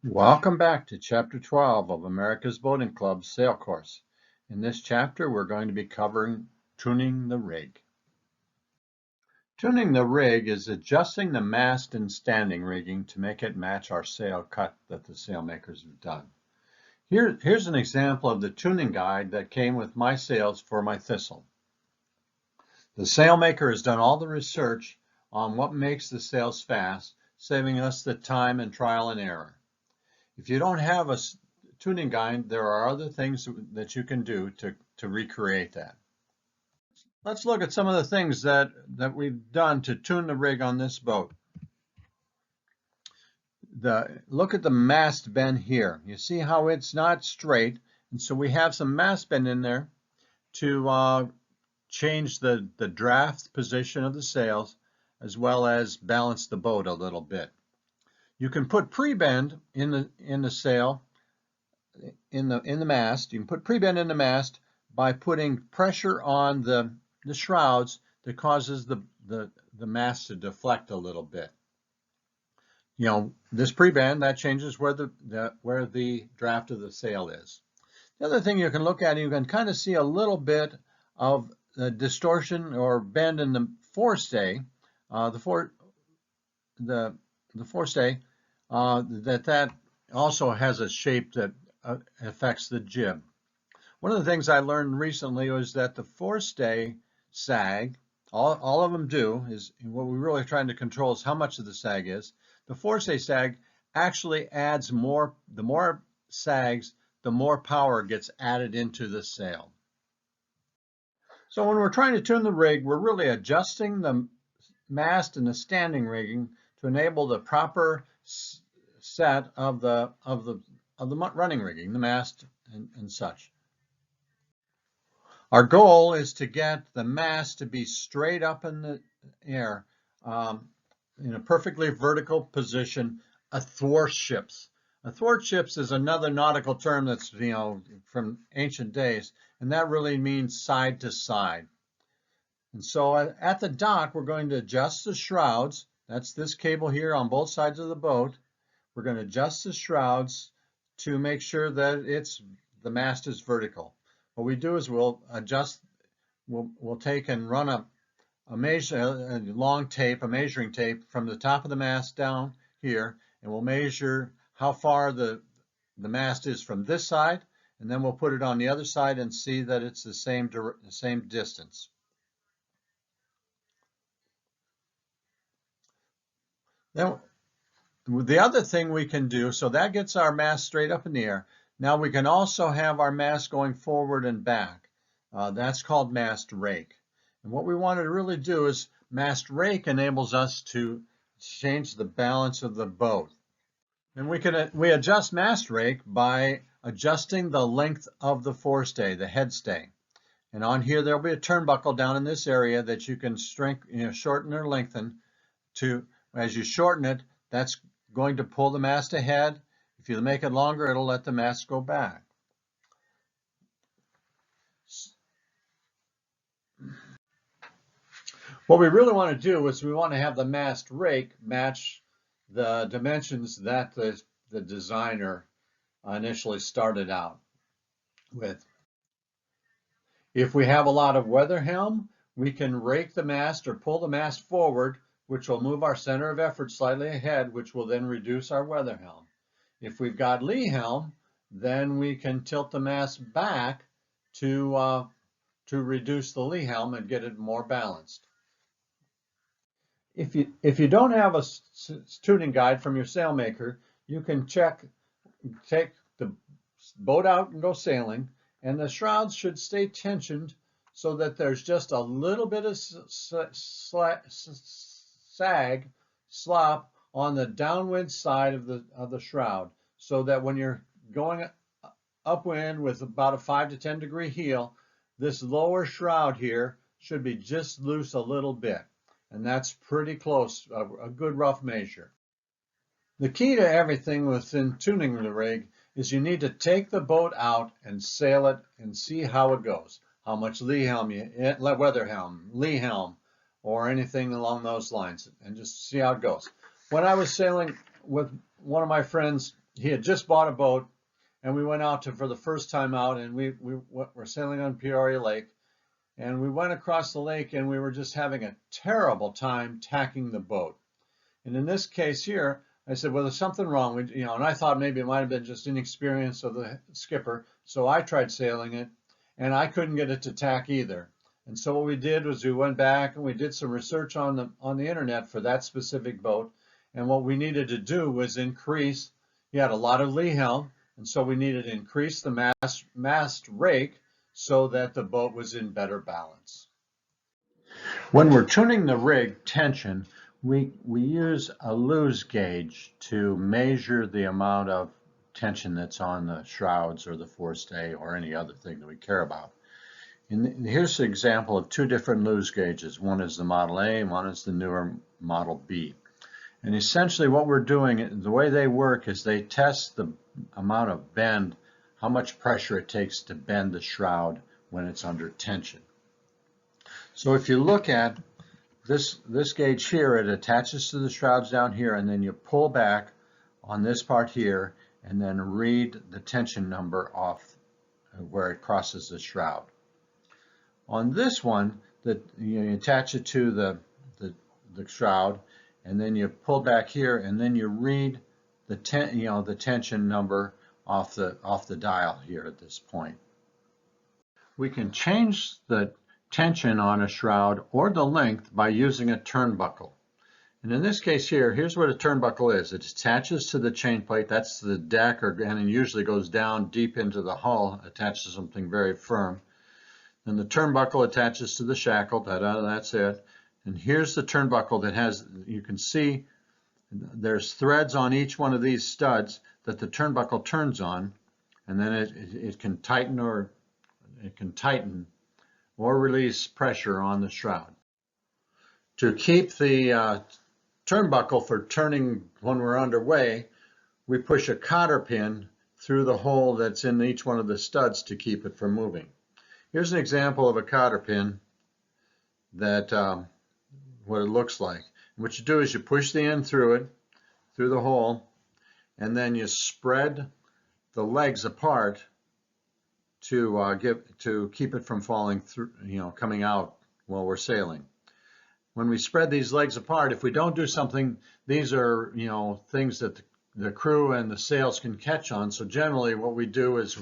Welcome back to Chapter 12 of America's Boating Club's Sail Course. In this chapter, we're going to be covering tuning the rig. Tuning the rig is adjusting the mast and standing rigging to make it match our sail cut that the sailmakers have done. Here's an example of the tuning guide that came with my sails for my Thistle. The sailmaker has done all the research on what makes the sails fast, saving us the time and trial and error. If you don't have a tuning guide, there are other things that you can do to recreate that. Let's look at some of the things that we've done to tune the rig on this boat. Look at the mast bend here. You see how it's not straight, and so we have some mast bend in there to change the draft position of the sails as well as balance the boat a little bit. You can put pre-bend in the sail, in the mast. You can put pre-bend in the mast by putting pressure on the shrouds that causes the mast to deflect a little bit. You know, this pre-bend that changes where the draft of the sail is. The other thing you can look at, you can kind of see a little bit of the distortion or bend in the forestay, the forestay. That also has a shape that affects the jib. One of the things I learned recently was that the forestay sag, all of them do, is what we're really trying to control is how much of the sag is. The forestay sag actually adds more, the more sags, the more power gets added into the sail. So when we're trying to tune the rig, we're really adjusting the mast and the standing rigging to enable the proper set of the running rigging, the mast and such. Our goal is to get the mast to be straight up in the air in a perfectly vertical position athwart ships. Athwart ships is another nautical term that's from ancient days, and that really means side to side. And so at the dock, we're going to adjust the shrouds. That's this cable here on both sides of the boat. We're going to adjust the shrouds to make sure that the mast is vertical. What we do is we'll take and run a long tape, a measuring tape from the top of the mast down here, and we'll measure how far the mast is from this side, and then we'll put it on the other side and see that it's the same distance. Then the other thing we can do, so that gets our mast straight up in the air. Now we can also have our mast going forward and back. That's called mast rake. And what we want to really do is mast rake enables us to change the balance of the boat. And we adjust mast rake by adjusting the length of the forestay, the headstay. And on here there'll be a turnbuckle down in this area that you can shorten or lengthen to. As you shorten it, that's going to pull the mast ahead. If you make it longer, it'll let the mast go back. What we really want to do is we want to have the mast rake match the dimensions that the designer initially started out with. If we have a lot of weather helm, we can rake the mast or pull the mast forward, which will move our center of effort slightly ahead, which will then reduce our weather helm. If we've got lee helm, then we can tilt the mast back to reduce the lee helm and get it more balanced. If you don't have a tuning guide from your sailmaker, you can take the boat out and go sailing, and the shrouds should stay tensioned so that there's just a little bit of slop on the downwind side of the shroud, so that when you're going upwind with about a 5 to 10 degree heel, this lower shroud here should be just loose a little bit, and that's pretty close, a good rough measure. The key to everything within tuning the rig is you need to take the boat out and sail it and see how it goes. How much lee helm, weather helm, lee helm, or anything along those lines, and just see how it goes. When I was sailing with one of my friends he had just bought a boat, and we went out for the first time out, and we were sailing on Peoria Lake, and we went across the lake, and we were just having a terrible time tacking the boat. And in this case here, I said, well, there's something wrong. And I thought maybe it might have been just inexperience of the skipper. So I tried sailing it, and I couldn't get it to tack either. And so what we did was we went back and we did some research on the internet for that specific boat. And what we needed to do was increase. He had a lot of lee helm, and so we needed to increase the mast rake so that the boat was in better balance. When we're tuning the rig tension, we use a luge gauge to measure the amount of tension that's on the shrouds or the forestay or any other thing that we care about. And here's an example of two different luge gauges. One is the Model A and one is the newer Model B. And essentially what we're doing, the way they work is they test the amount of bend, how much pressure it takes to bend the shroud when it's under tension. So if you look at this gauge here, it attaches to the shrouds down here, and then you pull back on this part here and then read the tension number off where it crosses the shroud. On this one, you attach it to the shroud, and then you pull back here, and then you read the tension number off the dial here at this point. We can change the tension on a shroud or the length by using a turnbuckle. And in this case here, here's what a turnbuckle is. It attaches to the chain plate, that's the deck, and it usually goes down deep into the hull, attached to something very firm. Then the turnbuckle attaches to the shackle, that's it. And here's the turnbuckle that has, you can see there's threads on each one of these studs that the turnbuckle turns on, and then it can tighten or release pressure on the shroud. To keep the turnbuckle for turning when we're underway, we push a cotter pin through the hole that's in each one of the studs to keep it from moving. Here's an example of a cotter pin that what it looks like. And what you do is you push the end through the hole, and then you spread the legs apart to keep it from falling through, coming out while we're sailing. When we spread these legs apart, if we don't do something, these are things that the crew and the sails can catch on. So generally what we do is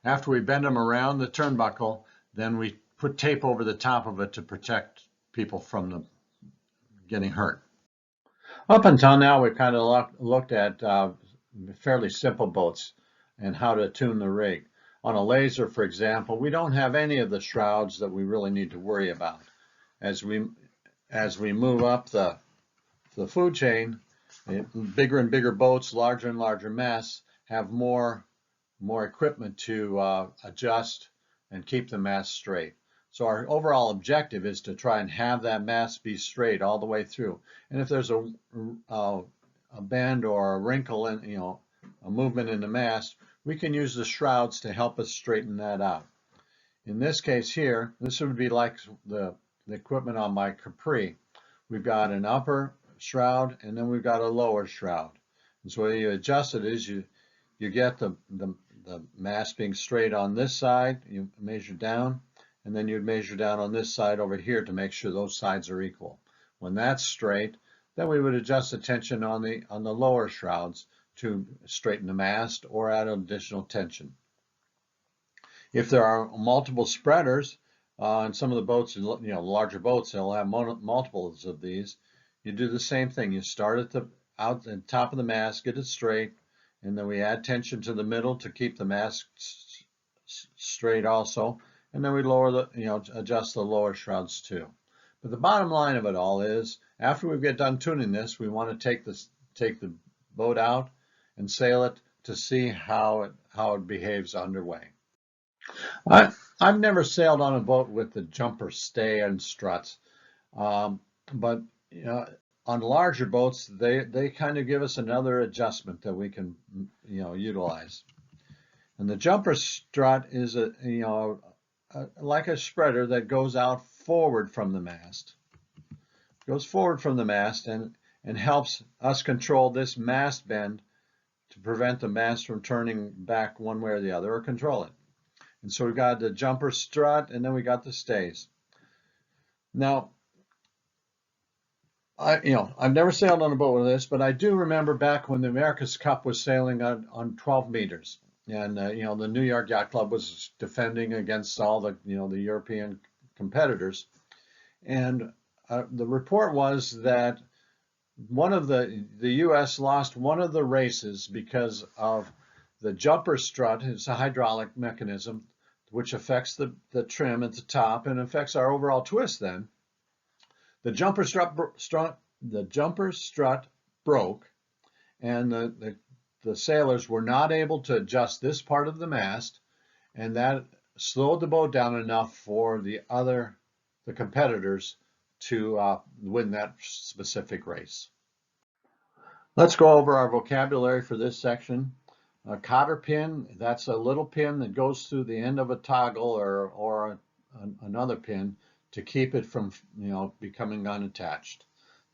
after we bend them around the turnbuckle, then we put tape over the top of it to protect people from getting hurt. Up until now, we've kind of looked at fairly simple boats and how to tune the rig. On a laser, for example, we don't have any of the shrouds that we really need to worry about. As we move up the food chain, bigger and bigger boats, larger and larger masts have more equipment to adjust and keep the mast straight. So our overall objective is to try and have that mast be straight all the way through. And if there's a bend or a wrinkle in, a movement in the mast, we can use the shrouds to help us straighten that out. In this case here, this would be like the equipment on my Capri. We've got an upper shroud and then we've got a lower shroud. And so the way you adjust it is you get the mast being straight on this side, you measure down, and then you'd measure down on this side over here to make sure those sides are equal. When that's straight, then we would adjust the tension on the lower shrouds to straighten the mast or add additional tension. If there are multiple spreaders, and some of the boats, larger boats, they'll have multiples of these, you do the same thing. You start at the top of the mast, get it straight, and then we add tension to the middle to keep the mast straight also, and then we lower adjust the lower shrouds too. But the bottom line of it all is, after we get done tuning this, we want to take the boat out and sail it to see how it behaves underway. I've never sailed on a boat with the jumper stay and struts, but on larger boats, they kind of give us another adjustment that we can utilize. And the jumper strut is like a spreader that goes out forward from the mast. Goes forward from the mast and helps us control this mast bend to prevent the mast from turning back one way or the other, or control it. And so we've got the jumper strut, and then we got the stays. Now, I've never sailed on a boat with this, but I do remember back when the America's Cup was sailing on 12 meters, and the New York Yacht Club was defending against all the the European competitors, and the report was that the U.S. lost one of the races because of the jumper strut. It's a hydraulic mechanism which affects the trim at the top and affects our overall twist. Then the jumper strut broke, and the sailors were not able to adjust this part of the mast, and that slowed the boat down enough for the competitors to win that specific race. Let's go over our vocabulary for this section. A cotter pin, that's a little pin that goes through the end of a toggle or another pin to keep it from becoming unattached.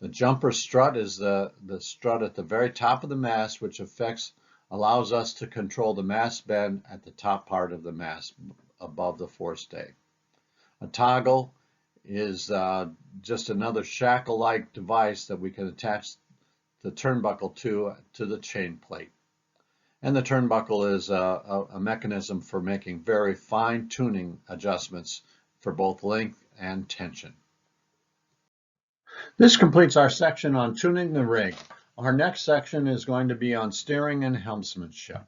The jumper strut is the strut at the very top of the mast, which allows us to control the mast bend at the top part of the mast above the forestay. A toggle is just another shackle-like device that we can attach the turnbuckle to the chain plate. And the turnbuckle is a mechanism for making very fine tuning adjustments for both length and tension. This completes our section on tuning the rig. Our next section is going to be on steering and helmsmanship.